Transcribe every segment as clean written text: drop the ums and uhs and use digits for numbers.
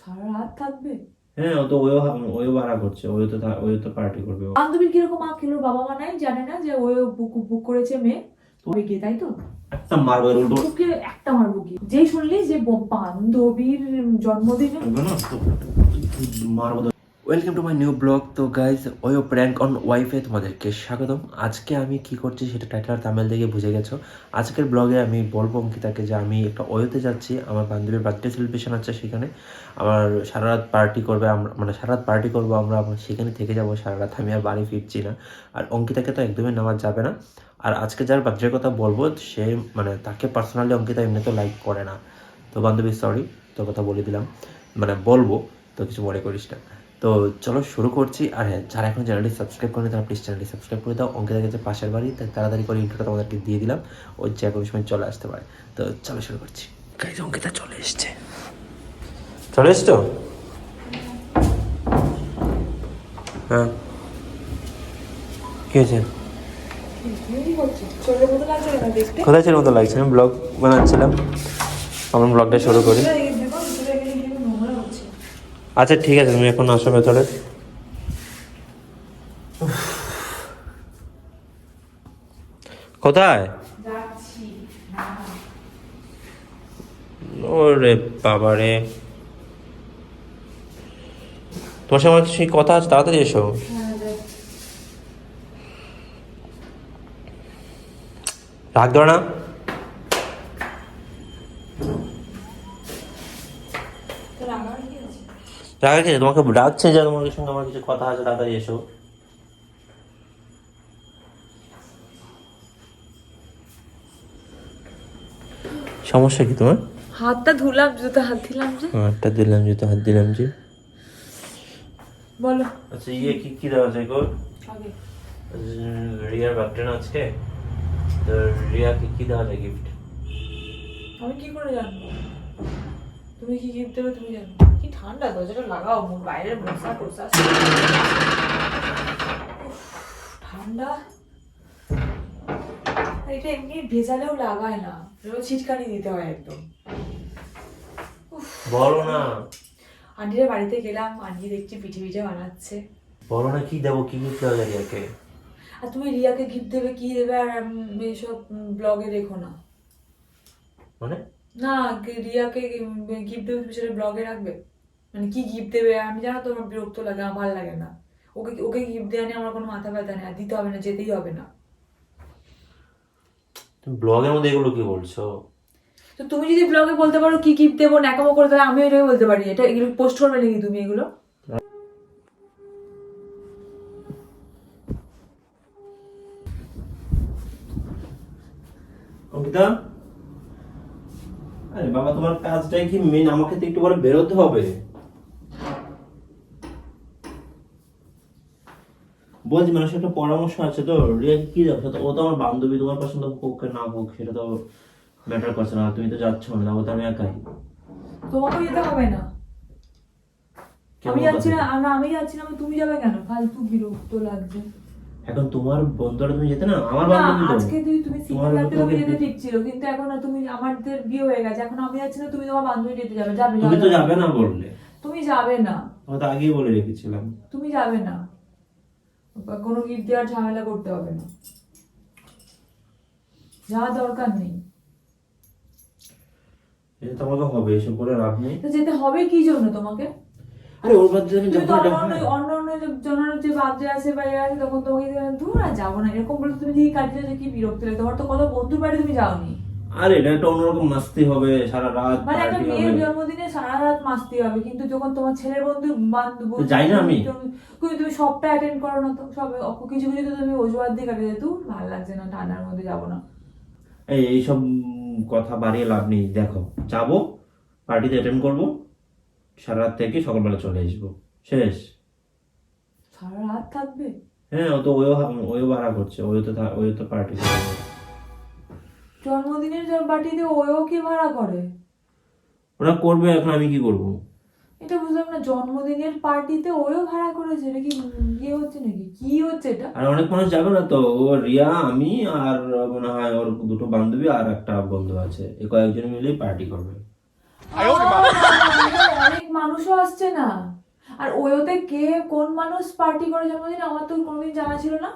সারা রাত থাকবে? হ্যাঁ, ও তো ওও ভাড়া করছে, ওই তো পার্টি করবে। বান্ধবীর কিরকম আঁকেলো, বাবা মা নাই, জানে না যে ও বুক করেছে মেয়ে তবে গিয়ে, তাই তো? একটা মারবো উল্টো। তোকে একটা মারবো কি? যেই শুনলি যে বান্ধবীর জন্মদিনে মারবো। Welcome to my new blog. তো গাইজ, ওয়ো প্র্যাঙ্ক অন ওয়াইফে তোমাদেরকে স্বাগতম। আজকে আমি কি করছি সেটা টাইটেল আর থাম্বনেল দেখে বুঝে গেছো। আজকের ব্লগে আমি বলবো অঙ্কিতাকে যে আমি একটা ওয়োতে যাচ্ছি, আমার বান্ধবীর বার্থডে সেলিব্রেশন আছে সেখানে। আমার সারা রাত পার্টি করবে, সারা রাত পার্টি করবো আমরা, সেখানে থেকে যাবো সারা রাত। আমি আর বাড়ি ফিরছি না। আর অঙ্কিতাকে তো একদমই নেওয়া যাবে না। আর আজকে যার বার্থডের কথা বলবো সে তাকে পার্সোনালি অঙ্কিতা এমনি তো লাইক করে না। তো বান্ধবী সরি, তোর কথা বলে দিলাম, বলবো, তো কিছু মনে করিস না। তো চলো শুরু করছি। আর হ্যাঁ, যারা এখন চ্যানেলটি সাবস্ক্রাইব করেনি তারা প্লিজ চ্যানেলটি সাবস্ক্রাইব করে দাও। অঙ্কিতা গেছে পাশের বাড়ি, তাই তাড়াতাড়ি করে ইন্ট্রোটা তোমাদেরকে দিয়ে দিলাম, ওই যে কোনো সময় চলে আসতে পারে। তো চলো শুরু করছি। গাইজ, অঙ্কিতা চলে এসছে। চলে এসছো? হ্যাঁ, কি হয়েছে? কোথায় ছিল মতো লাগছে? আমি ব্লগ বানাচ্ছিলাম, আমার ব্লগটা শুরু করি। আচ্ছা ঠিক আছে, তুমি এখন আসো ভেতরে। কোথায়? ওরে বাবারে, তোমার সঙ্গে আমার সেই কথা আছে, তাড়াতাড়ি এসো। রাগ ধরো না। রাগ আছে, তোমাকে ডাকছে যে তোমার সঙ্গে আমার কিছু কথা আছে, তাড়াতাড়ি এসো। সমস্যা কি তোমার? হাতটা ধুলাম, জুতো হাত দিলাম যে। হাতটা দিলাম, জুতো হাত দিলাম যে। বলো। আচ্ছা, ইয়ে কি কি দেওয়া যায় গো? আগে রিয়ার বার্থডে না আজকে, তো রিয়াকে কি দেওয়া যায় গিফট? আমি কি করে জানবো? তুমি কি গিফট দেবে তুমি জানো? কি ঠান্ডা, দরজাটা লাগাও, বাইরে মশা টসা ঠান্ডা। এটা এমনি ভেজালেও লাগায় না, ছিটকানি দিতে হয় একদম। বলো না। আন্টির বাড়িতে গেলাম, আন্টি দেখছি পিঠে পিঠে বানাচ্ছে। বলো না, কি দেবো, কি গিফট দেওয়া যায় রিয়াকে? আর তুমি রিয়াকে গিফট দেবে, কি দেবে? আর এসব ব্লগে দেখো না। মানে না, রিয়াকে গিফট দেবে তুমি সেটা ব্লগে রাখবে? মানে কি গিফট দেবে আমি জানো তো, আমার বিরক্ত লাগে, আমার ভালো লাগে না। ওকে ওকে গিফট দেওয়া নিয়ে আমার কোনো মাথা ব্যথা নেই, আর দিতে হবে না, যেতেই হবে না। তুমি ব্লগের মধ্যে এগুলো কি বলছো? তো তুমি যদি ব্লগে বলতে পারো কি গিফট দেবো ন্যাকামো করে, তাহলে আমিও এটাই বলতে পারি। এটা এগুলো পোস্ট করবে নাকি তুমি এগুলো? অঙ্কিতা, আরে বাবা, তোমার কাজটাই কি মেন? আমাকে তো একটু পরে বেরোতে হবে। বলছি, মানুষের একটা পরামর্শ আছে। তো রিয়াকে কি দেবো? ও তো আমার বান্ধবী, তোমার পছন্দ হোক না হোক সেটা তো ম্যাটার করছে না। তুমি তো যাচ্ছ না, যাবো তো আমি একাই। তোমাকেও যেতে হবে না। আমি যাচ্ছি না, আমি যাচ্ছি না, তুমি যাবে কেন? ফালতু বিরক্ত লাগছে। এখন তোমার বন্ধুরা, তুমি যেতে না, আমার না, বান্ধবী তো। আজকে তুমি সিঙ্গেল থাকতে তুমি যেতে ঠিক ছিল, কিন্তু এখন তুমি, আমাদের বিয়ে হয়ে গেছে, এখন আমি যাচ্ছি না, তুমি তোমার বান্ধবী যেতে যাবে। যাবে? তুমি তো যাবে না বললে। তুমি যাবে না, আমি তো আগেই বলে রেখেছিলাম। তুমি যাবে না। কোনো গিফট দেওয়ার ঝামেলা করতে হবে না, যাওয়ার দরকার নেই। এটা তোমাকে হবে, এসব বলে লাভ নেই। তো যেতে হবে কি জন্য তোমাকে? আরে ওর বাদ দিয়ে আমি তুমি তো যাবো অন্য অন্য অন্য জনের যে বার্থডে আছে বা ইয়ে আছে, তখন তোমাকে দূর আর যাবো না এরকম বলে তুমি যদি কাটিয়ে যে কি বিরক্ত লাগে। তোমার তো কত বন্ধুর বাড়ি তুমি যাওনি। আরে এটা একটা অন্যরকম মাস্তি হবে, সারা রাত মানে একটা পার্টি মেয়ের হবে। জন্মদিনে সারা রাত মাস্তি হবে, কিন্তু যখন তোমার ছেলের বন্ধু বান্ধব যাই না আমি। কিন্তু তুমি সবটা অ্যাটেন্ড করো না, তো সব কিছু কিছু তো তুমি অজুহাত দিয়ে কাটিয়ে দেয়, দূর ভালো লাগছে না, ঠান্ডার মধ্যে যাবো না। এইসব কথা বাড়িয়ে লাভ নেই। দেখো, যাবো, পার্টিতে অ্যাটেন্ড করবো, সারা রাত থেকে সকালবেলা চলে আসবো, শেষ। সারা রাত থাকবে? হ্যাঁ, ও তো ওইও ভাড়া করছে, ওই তো পার্টি জন্মদিনের পার্টিতে ওও কি ভাড়া করে? ওরা করবে, এখন আমি কি করবো? এটা বুঝলাম না, জন্মদিনের পার্টিতে ওও ভাড়া করেছে, এটা কি ইয়ে হচ্ছে নাকি? কি হচ্ছে এটা? আর অনেক মানুষ যাবে না তো, ও রিয়া, আমি আর মনে হয় ওর দুটো বান্ধবী আর একটা বন্ধু আছে, এই কয়েকজন মিলেই পার্টি করবে। অনেক মানুষও আসছে না। আর ওতে কে কোন মানুষ পার্টি করে জন্মদিন আমার তো কোনোদিন জানা ছিল না,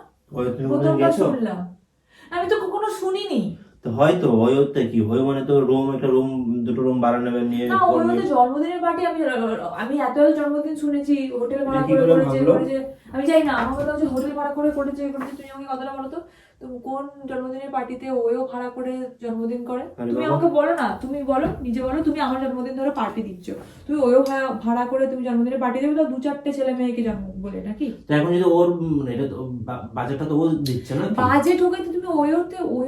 তুমি প্রথমবার গেছো? শুনলাম। আমি তো কখনো শুনিনি। তো হয়তো ওতে কি ওই মানে তো একটা রুম দুটো রুম ভাড়া নেবে নিয়ে না করবে। ওতে জন্মদিনের পার্টি আমি এত জন্মদিন শুনেছি হোটেল ভাড়া কি করে করে করেছে ভাবলো? করেছে। আমি জানি না, আমার কথা হচ্ছে হোটেল ভাড়া করে করেছে করেছে। তুমি আমাকে কথাটা বলো তো, তুমি কোন জন্মদিনের পার্টিতে ওও ভাড়া করে জন্মদিন করে? আরে তুমি বাবা। আমাকে বলো না, তুমি বলো, নিজে বলো, তুমি আমার জন্মদিন ধরে পার্টি দিচ্ছ, তুমি ওও ভাড়া করে তুমি জন্মদিনের পার্টি দেবে, তো 2-4টে ছেলে মেয়েকে জন্ম বলে নাকি? তো এখন যদি ওর এটা তো বাজেটটা তো ও দিচ্ছে না। বাজেট হোক, তো তুমি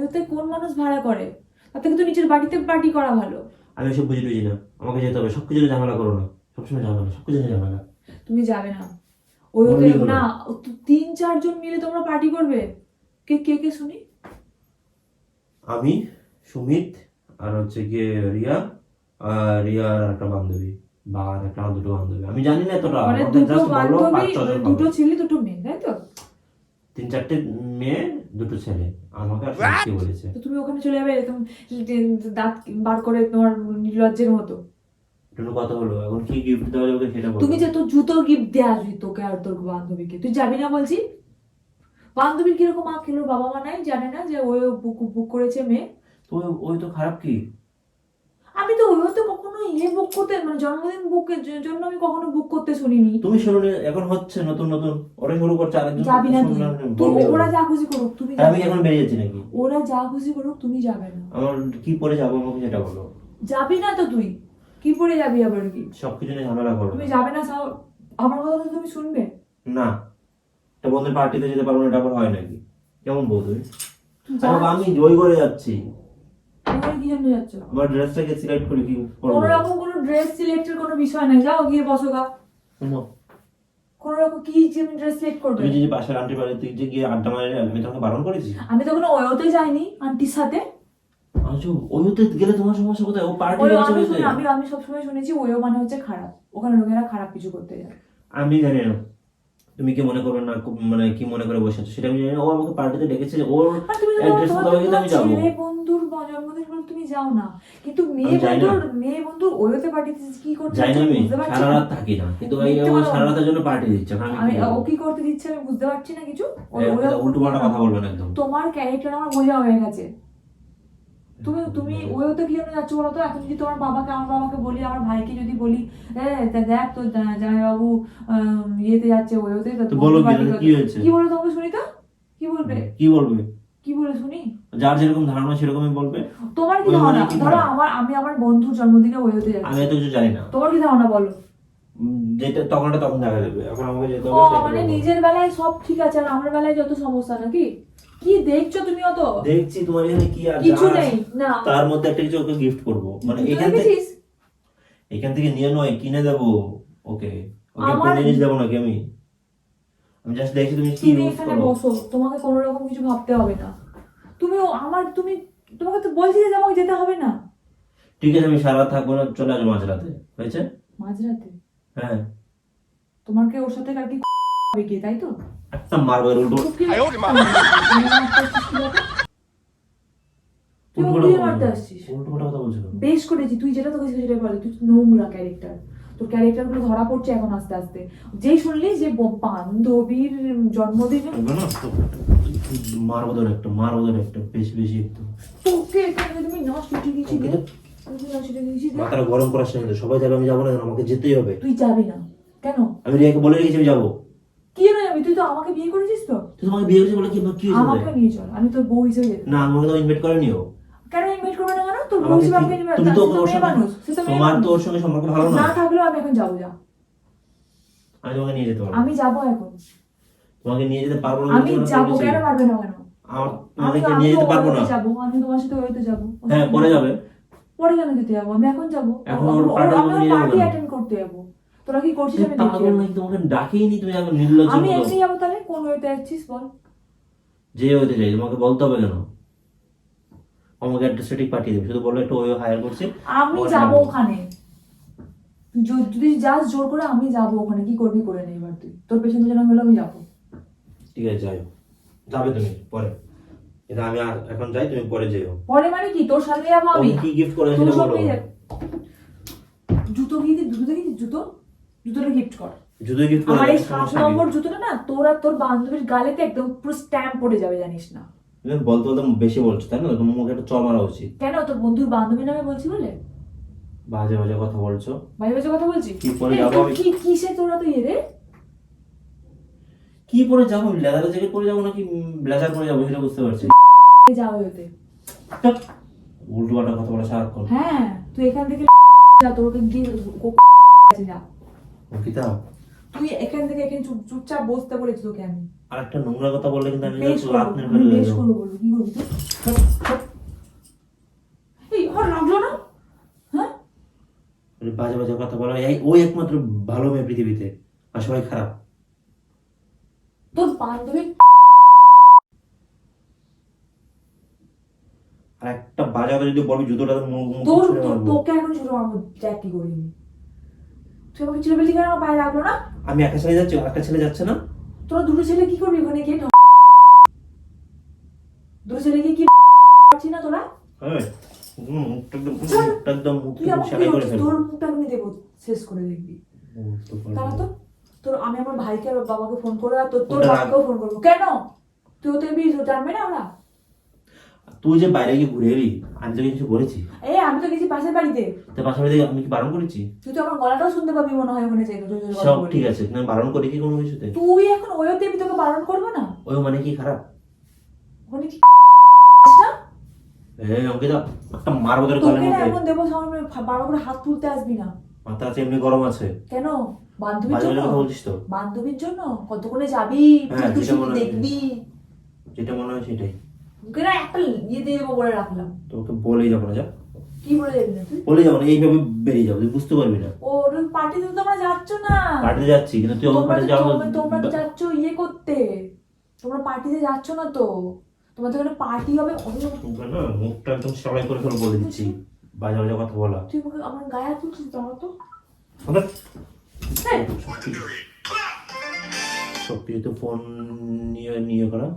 ওতে কোন মানুষ ভাড়া করে? তার থেকে তো নিজের বাড়িতে পার্টি করা ভালো। আমি ওসব বুঝি টুঝি না, আমাকে যেতে হবে। সবকিছু নিয়ে ঝামেলা করো না, সবসময় ঝামেলা, সবকিছু নিয়ে ঝামেলা। তুমি যাবে না ওতে বললেই হলো। না, 3-4 জন মিলে তোমরা পার্টি করবে। কে কে কে শুনি? আমি, সুমিত, আর হচ্ছে গিয়ে রিয়া, আর রিয়ার একটা বান্ধবী বা আর একটা দুটো বান্ধবী। আমি জানি না এতটা, মানে আমাকে দুটো just বলো বান্ধবী, 5-6 জন দুটো হবে। ছেলে 2টো মেয়ে, তাই তো? 3-4টে মেয়ে, দুটো ছেলে। আমাকে আর সুমিতকে বলেছে। তো তুমি ওখানে চলে যাবে তুমি দাঁত বার করে তোমার নির্লজ্জের মতো। একটু কথা হলো, এখন কি গিফট দেওয়া যাবে সেটা বলো। তুমি যে তোর জুতো গিফট দেয়া আসবি তোকে আর তোর বান্ধবীকে, তুই যাবি না বলছি? বান্ধবীর কিরকম মা খেলো, বাবা মা নাই, জানে না যে ওই বুক করেছে মেয়ে? তো ওই তো খারাপ কি? আমি তো ওই তো কখনো বুক করতে, মানে জন্মদিন বুকের জন্য আমি কখনো বুক করতে শুনিনি। তুমি শুনো নি, এখন হচ্ছে নতুন নতুন ওরা শুরু করছে আরেকজন। যাবি না তুই? তুই ওরা যা খুশি করুক, তুমি আমি যাবি না। এখন বেরিয়ে যাচ্ছি নাকি? ওরা যা খুশি করুক, তুমি যাবে না। আমার কি পরে যাবো আমাকে সেটা বলো। যাবি না তো তুই? কি পরে যাবি আবার কি? সবকিছু নিয়ে ঝামেলা করো তুমি না। যাবে না আমার কথা তো তুমি শুনবে না, একটা বন্ধুর পার্টিতে যেতে পারবো না, এটা আবার হয় নাকি? কেমন বল তুমি? তুই আরে বাবা, আমি ওই করে যাচ্ছি। ওখানে কি জন্য যাচ্ছ? আমার ড্রেসটাকে সিলেক্ট করি কি করবো? কোনো রকম কোনো ড্রেস সিলেক্টের কোনো বিষয় নাই, যাও গিয়ে বসো গা। শোনো, কোনো রকম কি ড্রেস সিলেক্ট করবে? তুমি যে পাশের আন্টির বাড়িতে যে গিয়ে আড্ডা মারে, আমি তোমাকে বারণ করেছি? আমি তো কোনো ওতে যাইনি আন্টির সাথে। আচ্ছা, ওইতে গেলে তোমার সমস্যা কোথায়? ও পার্টি আমি সবসময় শুনেছি ওয়ো মানে হচ্ছে খারাপ, ওখানে লোকেরা খারাপ কিছু করতে যায়। আমি জানি না তুমি কি মনে করবে না মানে কি মনে করে বসে আছো সেটা আমি জানি না। ও আমাকে পার্টিতে ডেকেছে, ওর আর তুমি তো অ্যাড্রেস দাও কিন্তু আমি যাবো। ছেলে বন্ধুর জন্মদিন বলে তুমি যাও না, কিন্তু আমি যাই না। মেয়ে বন্ধুর ওয়োতে পার্টিতে কি করতে যাই না, দিচ্ছে আমি বুঝতে পারছি সারা না। রাত থাকি না, কিন্তু ও মিথ্যে কথা সারা বলো। রাতের জন্য পার্টি দিচ্ছে। এখন আমি আমি কি ও বলবো? কি করতে দিচ্ছে আমি বুঝতে পারছি না কিছু। উল্টো পাল্টা কথা বলবে না একদম। তোমার ক্যারেক্টার আমার বোঝা হয়ে গেছে। তুমি ওয়োতে কি জন্য যাচ্ছ বলো তো? এখন যদি তোমার আমার বাবাকে বলি, আমার ভাইকে যদি বলি, দেখ তোর জামাইবাবু ইয়েতে যাচ্ছে ওয়োতে, তো বলো কি হয়েছে? কি বলো তোমাকে শুনি তো? কি বলবে? কি বলবে? কি বলে শুনি? যার যেরকম ধারণা সেরকমই বলবে। তোমার কি ওই ধারণা? মানে কি ধরো ধারণা? আমি আমার বন্ধুর জন্মদিনে ওয়োতে আমি যাচ্ছি, এত কিছু জানি না। তোমার কি ধারণা বলো? যেটা তখন দেখা যাবে, এখন আমাকে যেতে ও হবে সেটা মানে বলবো। নিজের বেলায় সব ঠিক আছে আর আমার বেলায় যত সমস্যা নাকি? কি দেখছো তুমি অত? দেখছি তোমার এখানে কি আর কিছু যা নেই আছে, না। তার মধ্যে একটা কিছু ওকে গিফট করবো, মানে তুই এখান থেকে দেখেছিস? নিয়ে নয়, কিনে দেবো ওকে। ওকে আমার- কোন জিনিস দেবো নাকি? আমি জাস্ট দেখছি তুমি কি তুমি ইউজ এখানে করো। বসো, তোমাকে কোনো রকম কিছু ভাবতে হবে না। তুমি তোমাকে তো বলছি যে আমাকে যেতে হবে না। ঠিক আছে, আমি সারা রাত থাকবো না, চলে আসবো মাঝরাতে, হয়েছে? মাঝরাতে? হ্যাঁ, তোমাকে ওর সাথে কার কি হবে গিয়ে, তাই তো? একটা মারবো এর উল্টো। তুই উল্টো মারতে আসছিস? উল্টো পাল্টা কথা বলছো কেন? বেশ করেছি, তুই যেটা তোকে সেটাই বলে, তুই নোংরা ক্যারেক্টার। তোর ক্যারেক্টার গুলো ধরা পড়ছে এখন আস্তে আস্তে। যেই শুনলি যে বান্ধবীর জন্মদিনে বলবো না তো, মারবো ধরে একটা বেশি বেশি একটু। তোকে এখানে তুমি নষ্ট উঠে গেছি ওকে রে। তো তুমি নষ্ট উঠে গেছি রে। মাথাটা গরম করার সাথে সবাই যাবে, আমি যাবো না কেন? আমাকে যেতেই হবে। তুই যাবি না কেন? আমি রিয়াকে বলে রেখেছি আমি যাবো। কি জানি আমি, তুই তো আমাকে বিয়ে করেছিস তো। তুই তোমাকে বিয়ে করেছি বলে কি হয়েছে? আমাকে নিয়ে চল, আমি তোর বউ হিসেবে যেতে। না, আমাকে তো ইনভাইট করেনিও। কেন ইনভাইট করবে না? কেন তোর বউ আমাকে হিসেবে আমাকে কি- invite তুমি তো করবে? ওর মেয়ে সঙ্গে- মানুষ, সে তো মেয়ে তোমার তো মানুষ। ওর সঙ্গে সম্পর্ক ভালো না। না থাকলেও আমি এখন যাবো, যা। আমি তোমাকে নিয়ে যেতে পারবো। আমি যাবো এখন। তোমাকে নিয়ে যেতে পারবো না। আমি যাবো, কেন পারবে না কেন? তোমাকে নিয়ে যেতে পারবো না। যাবো, আমি তোমার সাথে ওইতে যাবো। হ্যাঁ, পরে যাবে। পরে কেন যেতে যাবো? আমি এখন যাবো। এখন ওর party আমি নিয়ে যাবো পার্টি কেন? অ্যাটেন্ড করতে যাবো। তোরা কি করছিস আমি দেখি। পাগল নাকি? তোমাকে ডাকেই নি, তুমি এখন নির্লজ্জ আমি মতো। এমনি যাবো, তাহলে কোন ওয়েতে যাচ্ছিস বল? যে হইতে যাই, তোমাকে বলতে হবে কেন? আমাকে একটা সেটিং পাঠিয়ে দেবে, শুধু বলো একটু ওই হায়ার করছি। আমি যাবো ওখানে। যদি যাস জোর করে, আমি যাবো ওখানে। কি করবি করে নে এবার তুই। তোর পেছনে যেন হলো আমি যাবো। ঠিক আছে, যাই। যাবে তুমি পরে, কিন্তু আমি এখন যাই, তুমি পরে যেও। পরে মানে কি? তোর সাথে যাবো আমি। কি গিফট করে তোর সেটা বলো। সঙ্গেই যাবো। জুতো দেখি জুতোটা গিফট কর। জুতো গিফট করে আমার এই 7 নম্বর জুতোটা না তোর আর তোর বান্ধবীর গালেতে একদম পুরো স্ট্যাম্প পড়ে যাবে, জানিস না? তুমি বলতে বলতে বেশি বলছো তাই না? তোমার মুখে একটা চড় মারা উচিত। কেন, তোর বন্ধুর বান্ধবী নামে বলছি বলে বাজে বাজে কথা বলছো। বাজে কথা বলছি? কি পরে যাবো আমি? কিসে তোরা তো ইয়ে রে? কি পরে যাবো? আমি লেদার জ্যাকেট পরে যাবো নাকি ব্লেজার পরে যাবো সেটা বুঝতে পারছি। যাও হতে উল্টো পাল্টা কথা বলা সারাক্ষণ। হ্যাঁ, তুই এখান থেকে যা, তোকে গিয়ে যা। অঙ্কিতা, তুই এখান থেকে এখানে চুপচাপ বসতে বলেছি তোকে আমি। আর একটা নোংরা কথা বললে কিন্তু আমি বেশ রাত করবো, মেরে আমি ফেলে বেশ দেবো। করবো, বলবো কি করবি তুই? এই আমার লাগলো না, হ্যাঁ? বাজে বাজে কথা বলা, ওই একমাত্র ভালো মেয়ে পৃথিবীতে, আর সবাই খারাপ। তোর বান্ধবী আর একটা বাজে কথা যদি বলবি জুতোটা তোকে এখন শুরু মারবো, দেখ কি করিনি। তুই আমাকে চিরবেলি করে আমার পায়ে লাগলো না? আমি একটা ছেলে যাচ্ছি, একটা ছেলে যাচ্ছে না। তোরা দুটো ছেলে কি করবি ওখানে গিয়ে? দুটো ছেলে গিয়ে কি পারছিস না তোরা? হ্যাঁ, মুখটা একদম তুই আমাকে সেলাই করে ফেলবো। তোর মুখটা আমি দেবো, শেষ করে দেখবি। তারা তো তোর, আমি আমার ভাইকে আর বাবাকে ফোন করে আর তোর বাবাকেও ফোন করবো। কেন? তুই তো এমনি জানবে না ওরা? তুই যে বাইরে গিয়ে ঘুরে এলি, আমি তোকে কিছু বলেছি? আমি তো গেছি পাশের বাড়িতে। তো পাশের বাড়িতে আমি কি বারণ করেছি? তুই তো আমার গলাটাও শুনতে পাবি মনে হয় ওখানে চাইলে। সব ঠিক আছে, কিন্তু আমি বারণ করি কি কোনো কিছুতে? তুই এখন ওইতে আমি তোকে বারণ করবো না? ওই মানে কি খারাপ? ওখানে কি না? অঙ্কিতা, একটা মারবো তোর তোকে গালের না মধ্যে। এমন দেবো সামনে, বারো করে হাত তুলতে আসবি না। মাথা আছে এমনি গরম আছে। কেন? বান্ধবীর বাজে বাজে জন্য? কথা বলছিস তো। বান্ধবীর জন্য কতক্ষণে যাবি, হ্যাঁ, তুই যেটা শুধু মনে হয়। দেখবি। যেটা মনে হয় সেটাই। তোকে না একটা ইয়ে দিয়ে দেবো বলে রাখলাম। তোকে বলেই যাবো না, যা কি বলে দেখবি না তুই? বলে যাবো না, এইভাবে বেরিয়ে যাবো, তুই বুঝতে পারবি না। ও পার্টিতে তো তোমরা যাচ্ছ না। পার্টিতে যাচ্ছি, কিন্তু তুই আমার পার্টিতে যাবো। তোমরা তো যাচ্ছ ইয়ে করতে, তোমরা পার্টিতে যাচ্ছ না তো। তোমাদের ওখানে পার্টি হবে। না, মুখটা একদম সেলাই করে ফেলে বলে দিচ্ছি, বাজে বাজে কথা বলা। তুই আমাকে আমার গায়ে হাত তুলছিস দাঁড়া তো। সত্যি তো ফোন নিয়ে করা।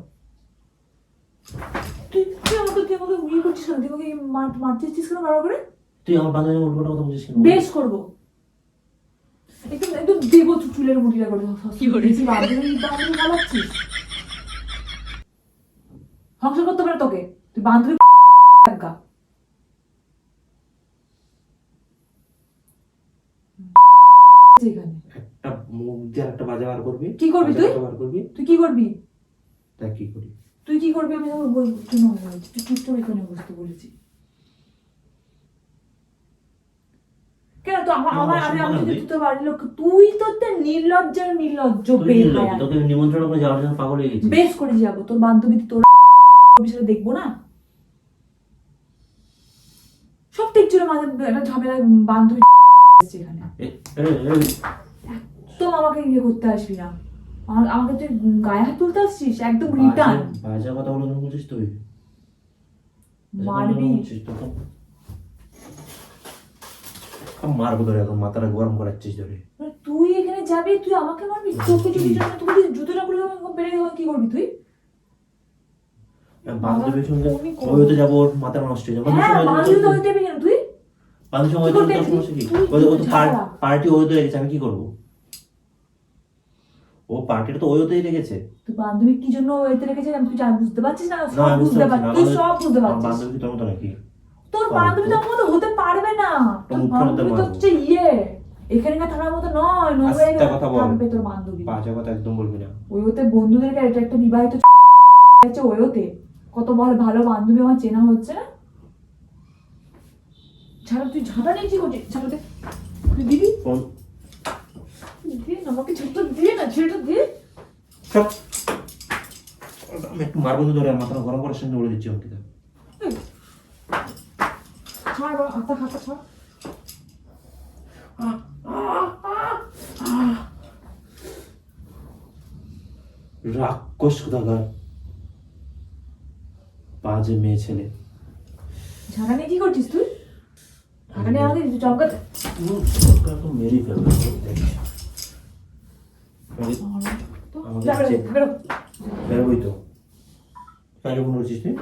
তুই আমাকে ইয়ে করছিস কেন? তুই আমাকে মারতে চাচ্ছিস কেন বারবার করে? তুই আমার বান্ধবী উল্টো কথা বলছিস কেন? বেশ করবো, একদম দেবো চুলের মুঠিটা করে। কি করেছিস? বান্ধবী বলাচ্ছিস, সংসার করতে পারে তোকে? তুই বান্ধবী গা একটা মুখ দিয়ে একটা বাজে বার করবি। কি করবি তুই? বার করবি তুই কি করবি? তা কি করি? তুই কি করবি আমি তোকে বলবো। তুই চুপচাপ এখানে বসতে বলেছি কেন? তো আমি তোর বাড়ির লোক, তুই তো নির্লজ্জ বেহায়া। তোকে নিমন্ত্রণ করে যাওয়ার জন্য পাগল হয়ে গেছি। বেশ করে যাবো, তোর বান্ধবী তোর বিষয়ে দেখবো না? সব টেকচুরে মাঝে একটা ঝামেলা বান্ধবী এখানে। একদম আমাকে ইয়ে করতে আসবি না, আমাকে তুই গায়ে হাত তুলতে আসছিস একদম রিটার্ন। বাজে কথা বলছিস তুই, মারবি। মারবো ধরে, এখন মাথাটা গরম করাচ্ছিস ধরে। তুই এখানে যাবি, তুই আমাকে মারবি? তোকে যদি তুই জুতোটা খুলে বেড়ে কি করবি তুই? বান্ধবীর সঙ্গে ওই তো যাবো, ওর মাথা নষ্ট হয়ে যাবে। হ্যাঁ, বান্ধবী তো হইতে কেন তুই? বান্ধবীর সঙ্গে পার্টি ওই তো রেখেছে, আমি কি করবো? ও পার্টিটা তো ওই হতেই রেখেছে। তুই বান্ধবী কি জন্য ওইতে রেখেছে তুই বুঝতে পারছিস না? না, আমি বুঝতে পারছি না। তুই সব বুঝতে পারছিস। বান্ধবী তোর মতো নাকি? তোর বান্ধবী তোর মতো হতে পারবে না। তোর বান্ধবী তো হচ্ছে ইয়ে এখানকার থাকার মতো নয়, নোংরা থাকবে তোর বান্ধবী। বাজে কথা একদম বলবি না। ওই হতে বন্ধুদেরকে এটা একটা বিবাহিত আছে ওই হতে কত ভালো বান্ধবী আমার চেনা হচ্ছে না। ছাড়া তুই ঝাঁটা নেই কি করছিস? ছাড়াতে তুই দিবি ফোন দিয়ে আমাকে ছেলেটা দিয়ে না, ছেলেটা দিয়ে সব আমি একটু মারবো ধরে মাথা গরম করার সঙ্গে বলে দিচ্ছি অঙ্কিতা। ছাড় হাতা খাতা ছাড়। রাক্ষস কোথাকার, বাজে মেয়ে ছেলে। ঝাঁটা নিয়ে কি করছিস তুই? ঝাঁটা নিয়ে আমাকে চমকাতে মেরেই ফেলবে। বেরোবই তো, কাকে ফোন করছিস তুই?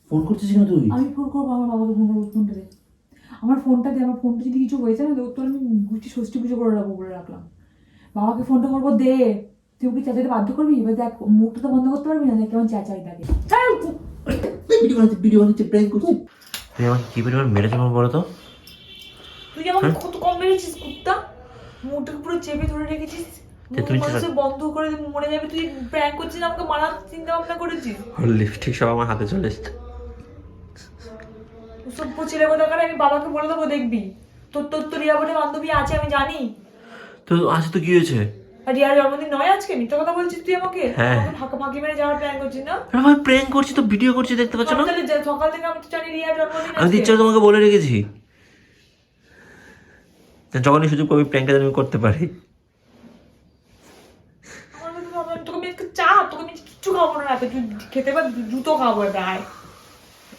ফোন করছিস কেন তুই? আমি ফোন করবো, আমার বাবাকে ফোন করবো, ফোনটা দে। আমার ফোনটা দে, আমার ফোনটা যদি কিছু হয়েছে না তোর, আমি গুষ্টি ষষ্ঠী পুজো করে রাখবো, বলে রাখলাম। বাবাকে ফোনটা করবো, দে। তুই ওকে চেঁচাইতে বাধ্য করবি? এবার দেখ, মুখটা তো বন্ধ করতে পারবি না, কেমন চেঁচাই থাকে। ভিডিও বানাচ্ছি, প্র্যাঙ্ক করছি। তুই আমাকে কি পরিমাণ মেরেছ আমার বলো তো? তুই আমাকে কত কম মেরেছিস কুত্তা, মুখটাকে পুরো চেপে ধরে রেখেছিস, তুই মানুষের বন্ধ করে মরে যাবে, তুই প্র্যাঙ্ক করছিস, আমাকে মারার চিন্তা ভাবনা করেছিস। লিপস্টিক সব আমার হাতে চলে এসছে। সভ্য ছেলে কোথাকার, আমি বাবাকে বলে দেবো, দেখবি। তোর তোর তো রিয়া বলে বান্ধবী আছে, আমি জানি। তো আজকে তো কি হয়েছে? আর রিয়ার জন্মদিন নয় আজকে, মিথ্যা কথা বলছিস তুই আমাকে। হ্যাঁ। আমাকে ফাঁকা ফাঁকি মেরে যাওয়ার প্ল্যান করছিস না? আরে ভাই প্র্যাঙ্ক করছি তো, ভিডিও করছি, দেখতে পাচ্ছ না? তাহলে সকাল থেকে আমি তো জানি রিয়ার জন্মদিন আমি তো আজকে। ইচ্ছা করে তোমাকে বলে রেখেছি, যখনই সুযোগ পাবি প্র্যাঙ্কটা আমি করতে পারি। আমার মনে হয় তোকে আমি একটু চা, তোকে আমি কিচ্ছু খাবো না রাতে, তুই খেতে পার, জুতো খাবো এবার আয়।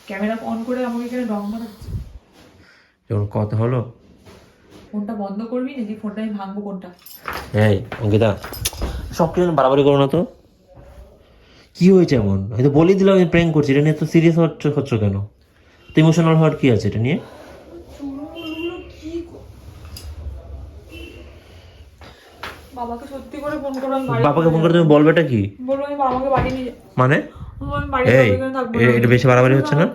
ক্যামেরা অন করে আমাকে এখানে রং মারাচ্ছে। যখন কথা হলো, ফোনটা বন্ধ করবি নাকি ফোনটা আমি ভাঙবো কোনটা? এই অঙ্কিতা, সব কিছু বাড়াবাড়ি করো না তো। কি হয়েছে এমন? হয়তো বলেই দিলাম আমি প্র্যাঙ্ক করছি, এটা নিয়ে তো সিরিয়াস হচ্ছ কেন? তো ইমোশনাল হওয়ার কি আছে এটা নিয়ে? চুলগুলো কি বাবাকে সত্যি করে ফোন করো, আমি বাড়ি বাবাকে ফোন করে তুমি বলবেটা কি? বলবো আমি বাবাকে বাড়ি নিয়ে মানে আমি বাড়ি এই থাকবো এটা বেশি বাড়াবাড়ি হচ্ছে না?